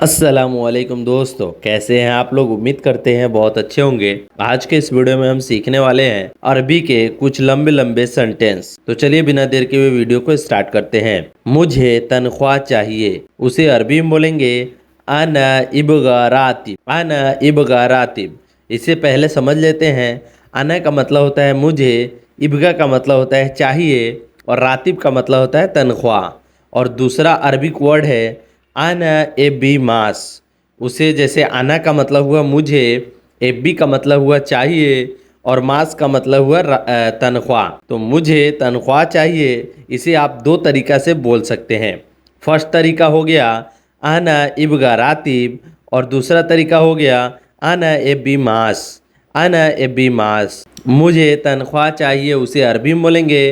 अस्सलामुअलैकुम दोस्तों, कैसे हैं आप लोग। उम्मीद करते हैं बहुत अच्छे होंगे। आज के इस वीडियो में हम सीखने वाले हैं अरबी के कुछ लंबे लंबे सेंटेंस। तो चलिए बिना देर के हुए वीडियो को स्टार्ट करते हैं। मुझे तनख्वाह चाहिए, उसे अरबी में बोलेंगे अना इबगा रातिब। अना इबगा रातिब। इससे पहले समझ लेते हैं। अना का मतलब होता है मुझे, इबगा का मतलब होता है चाहिए, और रातिब का मतलब होता है तनख्वाह। और दूसरा अरबिक वर्ड है आना एबी मास। उसे जैसे आना का मतलब हुआ मुझे, एबी का मतलब हुआ चाहिए, और मास का मतलब हुआ तनख्वाह। तो मुझे तनख्वाह चाहिए, इसे आप दो तरीक़ा से बोल सकते हैं। फर्स्ट तरीका हो गया आना इबगा रातिब, और दूसरा तरीका हो गया आना एबी मास। आना एबी मास। मुझे तनख्वाह चाहिए, उसे अरबी में बोलेंगे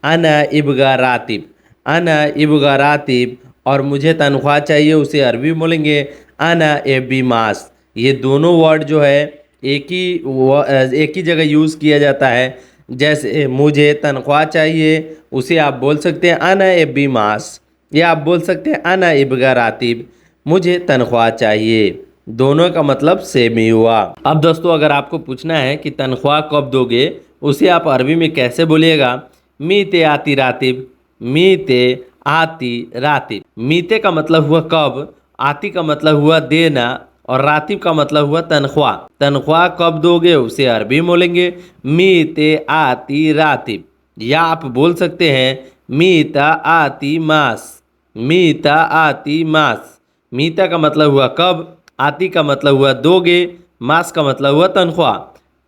आना इबगा रातिब। आना इबगा रातिब। और मुझे तनख्वाह चाहिए, उसे अरबी में बोलेंगे आना एबी मास। ये दोनों वर्ड जो है एक ही जगह यूज़ किया जाता है। जैसे मुझे तनख्वाह चाहिए, उसे आप बोल सकते हैं आना एबी मास, या आप बोल सकते हैं आना इबगा रातिब। मुझे तनख्वाह चाहिए, दोनों का मतलब सेम ही हुआ। अब दोस्तों, अगर आपको पूछना है कि तनख्वाह कब दोगे, उसे आप अरबी में कैसे बोलिएगा। मीते आती रातिब। मीते आती रातिब। मीते का मतलब हुआ कब, आती का मतलब हुआ देना, और रातिब का मतलब हुआ तनख्वाह। तनख्वाह कब दोगे, उसे अरबी में बोलेंगे मीते आती रातिब, या आप बोल सकते हैं मीता आती मास। मीता आती मास। मीता का मतलब हुआ कब, आती का मतलब हुआ दोगे, मास का मतलब हुआ तनख्वाह।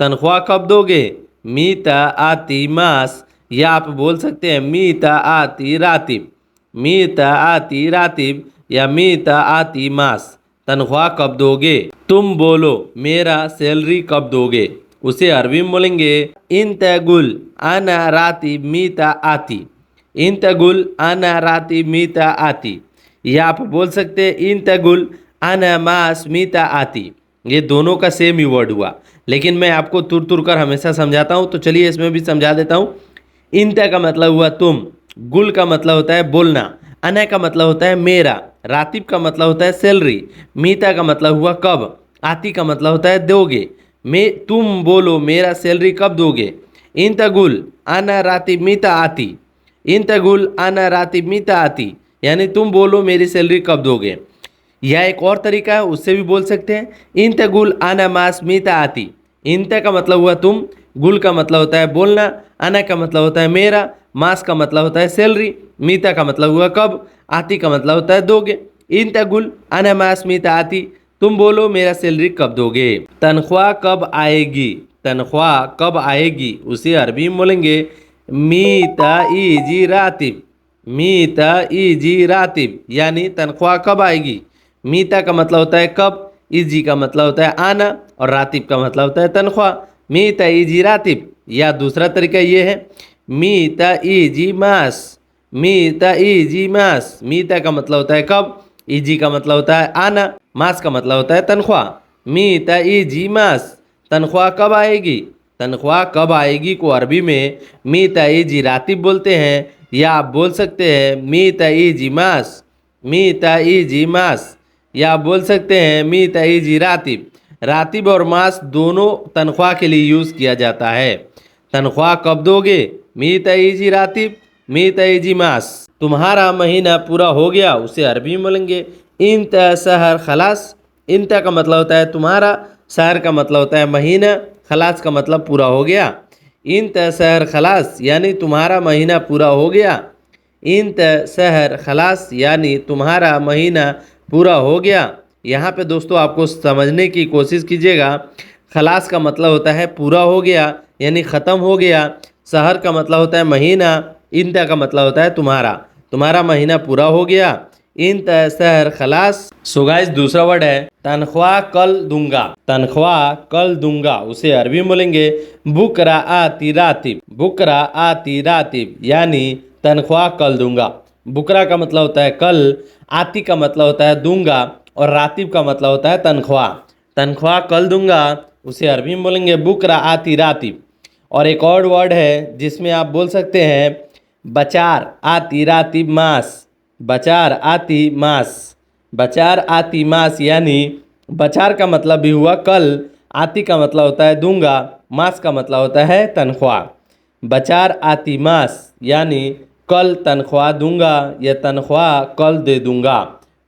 तनख्वाह कब दोगे, मीता आती मास, या आप बोल सकते हैं मीता आती रातिब। मीता आती रातिब या मीता आती मास। तनख्वाह कब दोगे। तुम बोलो मेरा सैलरी कब दोगे, उसे अरबी में बोलेंगे इन तगुल आना रातिब मीता आती। इन तगुल आना रातिब मीता आती, या आप बोल सकते हैं इन तगुल आना मास मीता आती। ये दोनों का सेम ही वर्ड हुआ, लेकिन मैं आपको तुर तुर कर हमेशा समझाता हूँ, तो चलिए इसमें भी समझा देता हूँ। इंता का मतलब हुआ तुम, गुल का मतलब होता है बोलना, अना का मतलब होता है मेरा, रातिब का मतलब होता है सैलरी, मीता का मतलब हुआ कब, आती का मतलब होता है दोगे। तुम बोलो मेरा सैलरी कब दोगे। इन तगुल आना रातिब मीता आती। इन तगुल आना रातिब मीता आती, यानी तुम बोलो मेरी सैलरी कब दोगे। यह एक और तरीका है, उससे भी बोल सकते हैं इन तगुल आना मास मीता आती। इंत का मतलब हुआ तुम, गुल का मतलब होता है बोलना, आना का मतलब होता है मेरा, मास का मतलब होता है सैलरी, मीता का मतलब हुआ कब, आती का मतलब होता है दोगे। इन तगुल आना मास मीता आती, तुम बोलो मेरा सैलरी कब दोगे। तनख्वाह कब आएगी। तनख्वाह कब आएगी, उसे अरबी में बोलेंगे मीता ईजी रातिब। मीता ईजी रातिब, यानी तनख्वाह कब आएगी। मीता का मतलब होता है कब, ईजी का मतलब होता है आना, और रातिब का मतलब होता है तनख्वाह। मीता ईजी रातिब, या दूसरा तरीका ये है मीता ईजी मास। मीता ईजी मास। मीता का मतलब होता है कब, ईजी का मतलब होता है आना, मास का मतलब होता है तनख्वाह। मीता ईजी मास। तनख्वाह कब आएगी। तनख्वाह कब आएगी को अरबी में मीता ईजी रातिब बोलते हैं, या आप बोल सकते हैं मीता ईजी मास। मीता ईजी मास, या आप बोल सकते हैं मीता ईजी रातिब। रातिब और मास दोनों तनख्वाह के लिए यूज़ किया जाता है। तनख्वाह कब दोगे, मीता ईजी रातिब, मीता ईजी मास। तुम्हारा महीना पूरा हो गया, उसे अरबी में बोलेंगे इंत सहर खलास। इंत का मतलब होता है तुम्हारा, सहर का मतलब होता है महीना, खलास का मतलब पूरा हो गया। इंत सहर खलास, यानी तुम्हारा महीना पूरा हो गया। इंत सहर खलास, यानी तुम्हारा महीना पूरा हो गया। यहाँ पे दोस्तों आपको समझने की कोशिश कीजिएगा। खलास का मतलब होता है पूरा हो गया, यानी ख़त्म हो गया। शहर का मतलब होता है महीना, इंता का मतलब होता है तुम्हारा, तुम्हारा महीना पूरा हो गया। इंत शहर खलास। सो गाइस, दूसरा वर्ड है तनख्वाह कल दूंगा। तनख्वाह कल दूंगा, उसे अरबी में बोलेंगे बुकरा आती रातिब। बुकरा आती रातिब, यानी तनख्वाह कल दूंगा। बुकरा का मतलब होता है कल, आती का मतलब होता है दूंगा, और रातिब का मतलब होता है तनख्वाह। तनख्वाह कल दूंगा, उसे अरबी में बोलेंगे बुकरा आती रातिब। और एक और वर्ड है जिसमें आप बोल सकते हैं बचार आती रातिब मास। बचार आती मास। बचार आती मास यानी बचार का मतलब भी हुआ कल, आती का मतलब होता है दूंगा, मास का मतलब होता है तनख्वाह। बचार आती मास यानी कल तनख्वाह दूंगा या तनख्वाह कल दे दूंगा।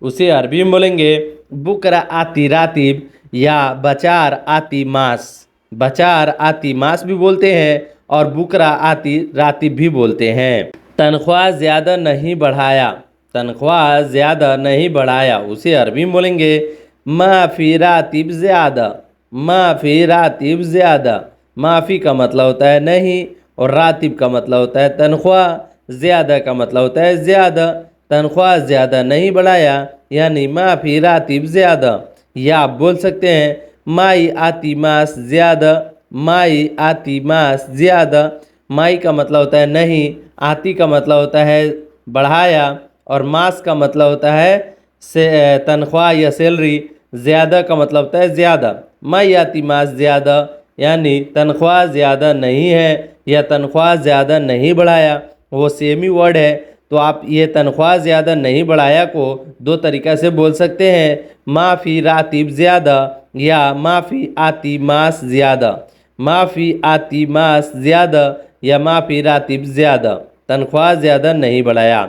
उसे अरबी में बोलेंगे बुकरा आती रातिब या बचार आती मास। बचार आती मास भी बोलते हैं और बुकरा आती रातिब भी बोलते हैं। तनख्वाह ज़्यादा नहीं बढ़ाया, तनख्वाह ज़्यादा नहीं बढ़ाया, उसे अरबी में बोलेंगे माफ़ी रातिब ज़्यादा। माफ़ी रातिब ज़्यादा, माफ़ी का मतलब होता है नहीं और रातिब का मतलब होता है तनख्वाह, ज़्यादा का मतलब होता है ज़्यादा। तनख्वाह ज़्यादा नहीं बढ़ाया यानी माफ़ी रातिब ज़्यादा। या आप बोल सकते हैं माई आती मास ज़्यादा, माई आती मास ज़्यादा। माई का मतलब होता है नहीं, आती का मतलब होता है बढ़ाया और मास का मतलब होता है से तनख्वाह या सैलरी। ज़्यादा का मतलब होता है ज़्यादा। माई आती मास ज़्यादा यानी तनख्वाह ज़्यादा नहीं है या तनख्वाह ज़्यादा नहीं बढ़ाया, वो सेम ही वर्ड है। तो आप ये तनख्वाह ज़्यादा नहीं बढ़ाया को दो तरीक़ा से बोल सकते हैं, माफ़ी रातिब ज़्यादा या माफ़ी आती मास ज़्यादा। माफ़ी आती मास ज़्यादा या माफ़ी रातिब ज़्यादा, तनख्वाह ज़्यादा नहीं बढ़ाया।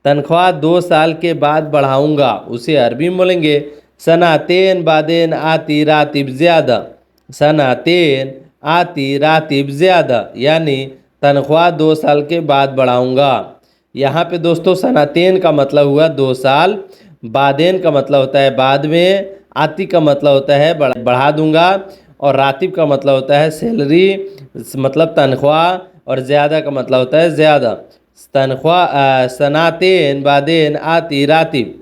तनख्वाह 2 साल के बाद बढ़ाऊंगा, उसे अरबी में बोलेंगे सनातेन बादेन आती रातिब ज़्यादा। सनातेन आती रातिब ज़्यादा यानी तनख्वाह 2 साल के बाद बढ़ाऊंगा। यहाँ पे दोस्तों सनातेन का मतलब हुआ 2 साल, बादेन का मतलब होता है बाद में, आती का मतलब होता है बढ़ा दूंगा और रातिब का मतलब होता है सैलरी मतलब तनख्वाह और ज़्यादा का मतलब होता है ज़्यादा। तनख्वाह सनातेन बादेन आती रातिब,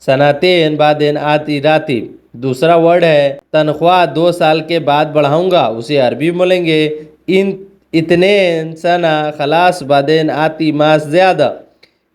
सनातेन बादेन आती रातिब। दूसरा वर्ड है तनख्वाह 2 साल के बाद बढ़ाऊंगा, उसे अरबी में बोलेंगे इन इतनेन सना खलास बादेन आती मास ज़्यादा।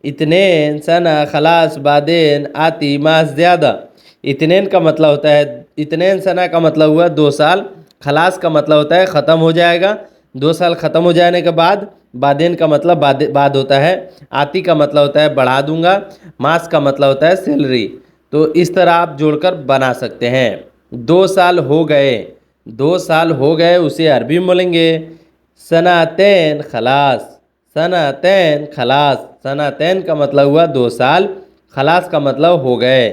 इतनेन सना खलास बादेन आती मास ज़्यादा। इतनेन का मतलब होता है, इतनेन सना का मतलब हुआ 2 साल, खलास का मतलब होता है ख़त्म हो जाएगा, 2 साल ख़त्म हो जाने के बाद। बादेन का मतलब बाद होता है, आती का मतलब होता है बढ़ा दूंगा, मास का मतलब होता है सैलरी। तो इस तरह आप जोड़कर बना सकते हैं। 2 साल हो गए, 2 साल हो गए, उसे अरबी में बोलेंगे सनातैन खलास। सनातैन खलास, सनातैन का मतलब हुआ 2 साल, खलास का मतलब हो गए।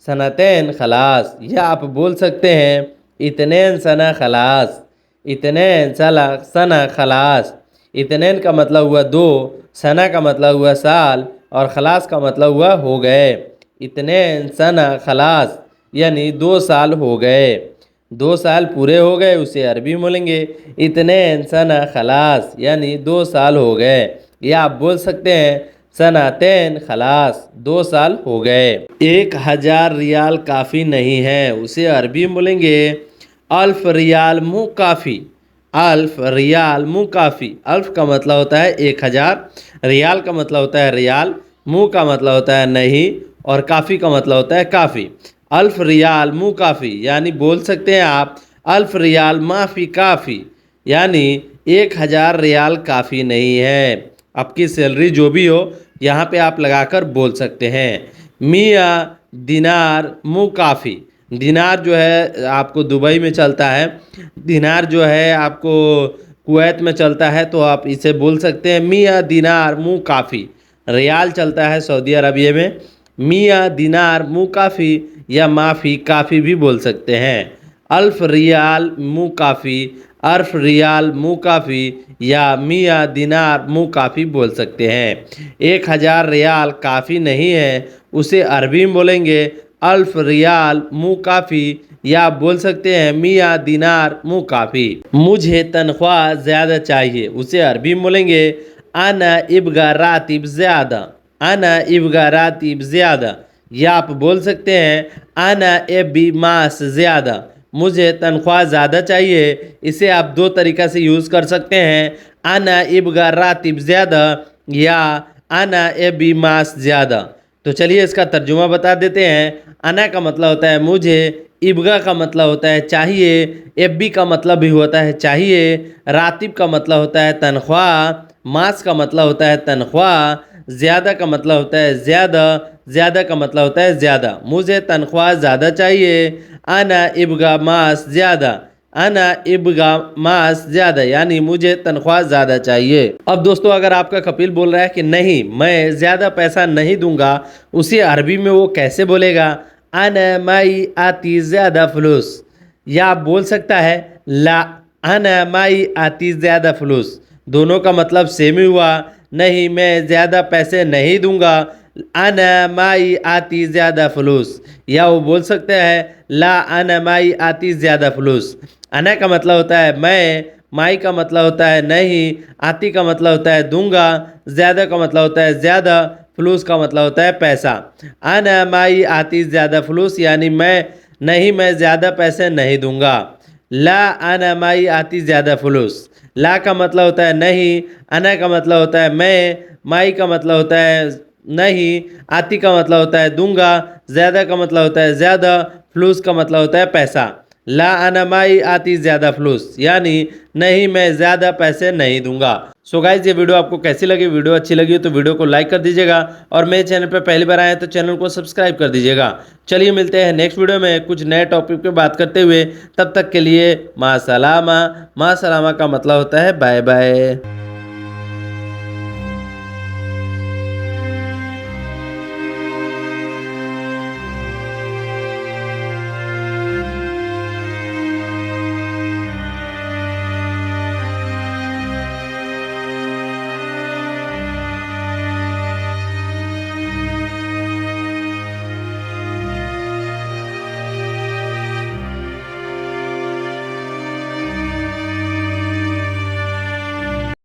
सनातैन खलास, या आप बोल सकते हैं इतनैन सना खलास। इतनैन सना खलास। इतनैन का मतलब हुआ 2, सना का मतलब हुआ साल और खलास का मतलब हुआ हो गए। इतनैन सना खलास यानी 2 साल हो गए, 2 साल पूरे हो गए, उसे अरबी में बोलेंगे इतनैन सना खलास यानी 2 साल हो गए। या आप बोल सकते हैं सनातैन खलास, 2 साल हो गए। 1000 रियाल काफ़ी नहीं है, उसे अरबी में बोलेंगे अल्फ रियाल मु काफ़ी। अल्फ रियाल मु काफ़ी। अल्फ का मतलब होता है 1000, रियाल का मतलब होता है रियाल, मु का मतलब होता है नहीं और काफ़ी का मतलब होता है काफ़ी। अल्फ रियाल मु काफ़ी यानी बोल सकते हैं आप अल्फ रियाल माफ़ी काफ़ी यानी 1000 रियाल काफ़ी नहीं है। आपकी सैलरी जो भी हो यहाँ पे आप लगाकर बोल सकते हैं। मियाँ दिनार मु काफ़ी। दिनार जो है आपको दुबई में चलता है, दिनार जो है आपको कुवैत में चलता है, तो आप इसे बोल सकते हैं मियाँ दिनार मु काफ़ी। रियाल चलता है सऊदी अरबिया में, मियाँ दिनार मु काफ़ी या माफ़ी काफ़ी भी बोल सकते हैं। अल्फ रियाल मु काफ़ी, अर्फ रियाल मु काफ़ी या मियाँ दिनार मु काफ़ी बोल सकते हैं। 1000 रियाल काफ़ी नहीं है, उसे अरबी में बोलेंगे अल्फ रियाल मु काफ़ी या आप बोल सकते हैं मियाँ दिनार मु काफ़ी। मुझे तनख्वाह ज़्यादा चाहिए, उसे अरबी में बोलेंगे आना इब्गा रातिब ज़्यादा। आना इब्गा रातिब ज़्यादा या आप बोल सकते हैं आना एबी मास ज़्यादा। मुझे तनख्वाह ज़्यादा चाहिए, इसे आप 2 तरीक़ा से यूज़ कर सकते हैं, आना इब्गा रातिब ज़्यादा या आना एबी मास ज़्यादा। तो चलिए इसका तर्जुमा बता देते हैं। आना का मतलब होता है मुझे, इब्गा का मतलब होता है चाहिए, एबी का मतलब भी होता है चाहिए, रातिब का मतलब होता है तनख्वाह, मास का मतलब होता है तनख्वाह, ज़्यादा का मतलब होता है ज़्यादा, ज़्यादा का मतलब होता है ज़्यादा। मुझे तनख्वाह ज़्यादा चाहिए। अना इब्गा मास ज़्यादा। अना इब्गा मास ज़्यादा यानी मुझे तनख्वाह ज़्यादा चाहिए। अब दोस्तों अगर आपका कपिल बोल रहा है कि नहीं मैं ज़्यादा पैसा नहीं दूंगा, उसी अरबी में वो कैसे बोलेगा? अना माई आती ज़्यादा फलूस। या आप बोल सकता है ला अना माई आती ज़्यादा फलूस। दोनों का मतलब सेम ही हुआ। नहीं मैं ज़्यादा पैसे नहीं दूंगा। अना माई आती ज़्यादा फलूस। या वो बोल सकते हैं ला अना माई आती ज़्यादा फलूस। अना का मतलब होता है मैं, माई का मतलब होता है नहीं, आती का मतलब होता है दूंगा, ज़्यादा का मतलब होता है ज़्यादा, फलूस का मतलब होता है पैसा। अना माई आती ज़्यादा फलूस यानी मैं ज़्यादा पैसे नहीं दूंगा। ला अना माई आती ज़्यादा फलूस। ला का मतलब होता है नहीं, अना का मतलब होता है मैं, माई का मतलब होता है नहीं, आती का मतलब होता है दूंगा, ज़्यादा का मतलब होता है ज़्यादा, फ्लूस का मतलब होता है पैसा। ला अना माई आती ज़्यादा फ्लूस यानी नहीं मैं ज़्यादा पैसे नहीं दूंगा। सो गाइस ये वीडियो आपको कैसी लगी? वीडियो अच्छी लगी हो तो वीडियो को लाइक कर दीजिएगा और मेरे चैनल पर पहली बार आए तो चैनल को सब्सक्राइब कर दीजिएगा। चलिए मिलते हैं नेक्स्ट वीडियो में कुछ नए टॉपिक पे बात करते हुए। तब तक के लिए माँ सलामा। माँ सलामा का मतलब होता है बाय बाय।